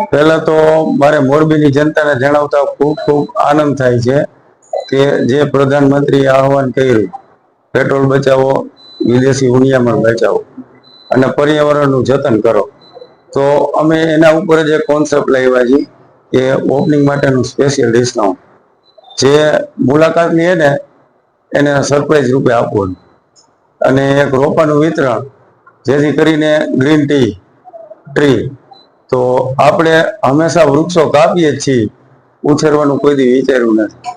પહેલા તો મારે મોરબીની જનતાને જણાવતા ખૂબ ખૂબ આનંદ થાય છે કે જે પ્રધાનમંત્રીએ આહવાન કર્યું, પેટ્રોલ બચાવો, વિદેશી હુંડિયામણ બચાવો અને પર્યાવરણનું જતન કરો, તો અમે એના ઉપર જે કોન્સેપ્ટ લાવ્યા છીએ કે ઓપનિંગ માટેનું સ્પેશિયલ ડિસ્કાઉન્ટ જે મુલાકાત લે ને એને સરપ્રાઈઝ રૂપે આપવાનું અને એક રોપાનું વિતરણ, જેથી કરીને ગ્રીન ટ્રી તો આપણે હંમેશા વૃક્ષો કાપીએ છીએ, ઉછેરવાનું કોઈ દી વિચાર્યું નથી.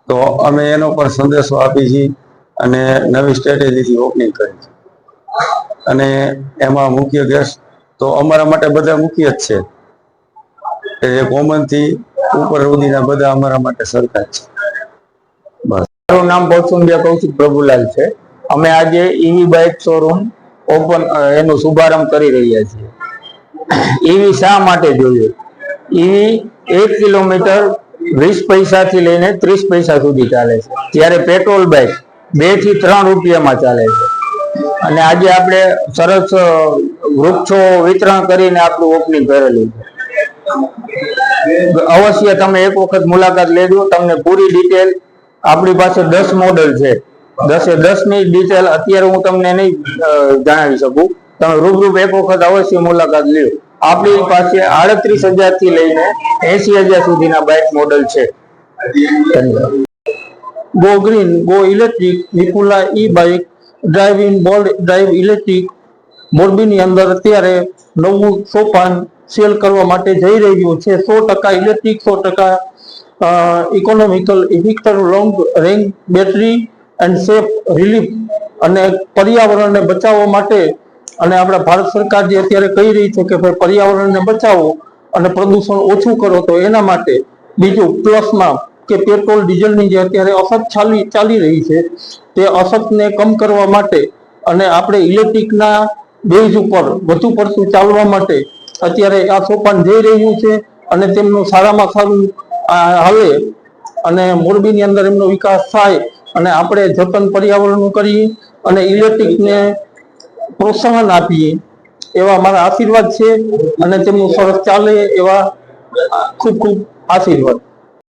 તો અમે એનો પણ સંદેશો આપી છીએ અને નવી સ્ટ્રેટેજીથી ઓપનિંગ કરી છે. અને એમાં મુખ્ય ગેસ્ટ તો અમારા માટે બધા મુખ્ય જ છે, એ કોમનથી ઉપર સુધીના બધા અમારા માટે સરખા છે. બસ. મારું નામ પોચુંડિયા કૌશિક પ્રભુલાલ છે. અમે આજે ઈવી બાઇક શોરૂમ ઓપન એનો શુભારંભ કરી રહ્યા છીએ. ઈવી શા માટે જોઈએ? ઈવી 1 કિલોમીટર 20 પૈસાથી લઈને 30 પૈસા સુધી ચાલે છે, જ્યારે પેટ્રોલ બાઇક 2 થી 3 રૂપિયામાં ચાલે છે. અને આજે આપણે સરસ વૃક્ષો વિતરણ કરીને આપણું ઓપનિંગ કરેલું છે. અવશ્ય તમે એક વખત મુલાકાત લેજો, તમને પૂરી ડિટેલ. આપણી પાસે 10 મોડેલ છે, 10 ની ડિટેલ અત્યારે હું તમને નહીં જણાવી શકું. તમે રૂબરૂ એક વખત અવશ્ય મુલાકાત લ્યો. આપણી પાસે 38,000 થી લઈને 80,000 સુધીના બાઇક મોડેલ છે. Go green, go electric, Vipula E bike, drive in, bold drive electric મોરબીની અંદર અત્યારે નવું સોપાન સેલ કરવા માટે જઈ રહ્યું છે. 100% electric, 100% economical, effective, long range battery and safe relief અને પર્યાવરણને બચાવવા માટે. અને આપણા ભારત સરકાર જે અત્યારે કહી રહી છે કે ભાઈ પર્યાવરણને બચાવો અને પ્રદૂષણ ઓછું કરો, તો એના માટે બીજું પ્લસમાં કે પેટ્રોલ ડીઝલની જે અત્યારે અછત ચાલી રહી છે, તે અછતને કમ કરવા માટે અને આપણે ઇલેક્ટ્રિકના બેઝ ઉપર વધુ પડતું ચાલવા માટે અત્યારે આ સોપાન જઈ રહ્યું છે. અને તેમનું સારામાં સારું હાલે અને મોરબીની અંદર એમનો વિકાસ થાય અને આપણે જતન પર્યાવરણનું કરીએ અને ઇલેક્ટ્રિકને પ્રોત્સાહન આપીએ, એવા મારા આશીર્વાદ છે. અને તેમનું સરસ ચાલે એવા ખૂબ ખૂબ આશીર્વાદ.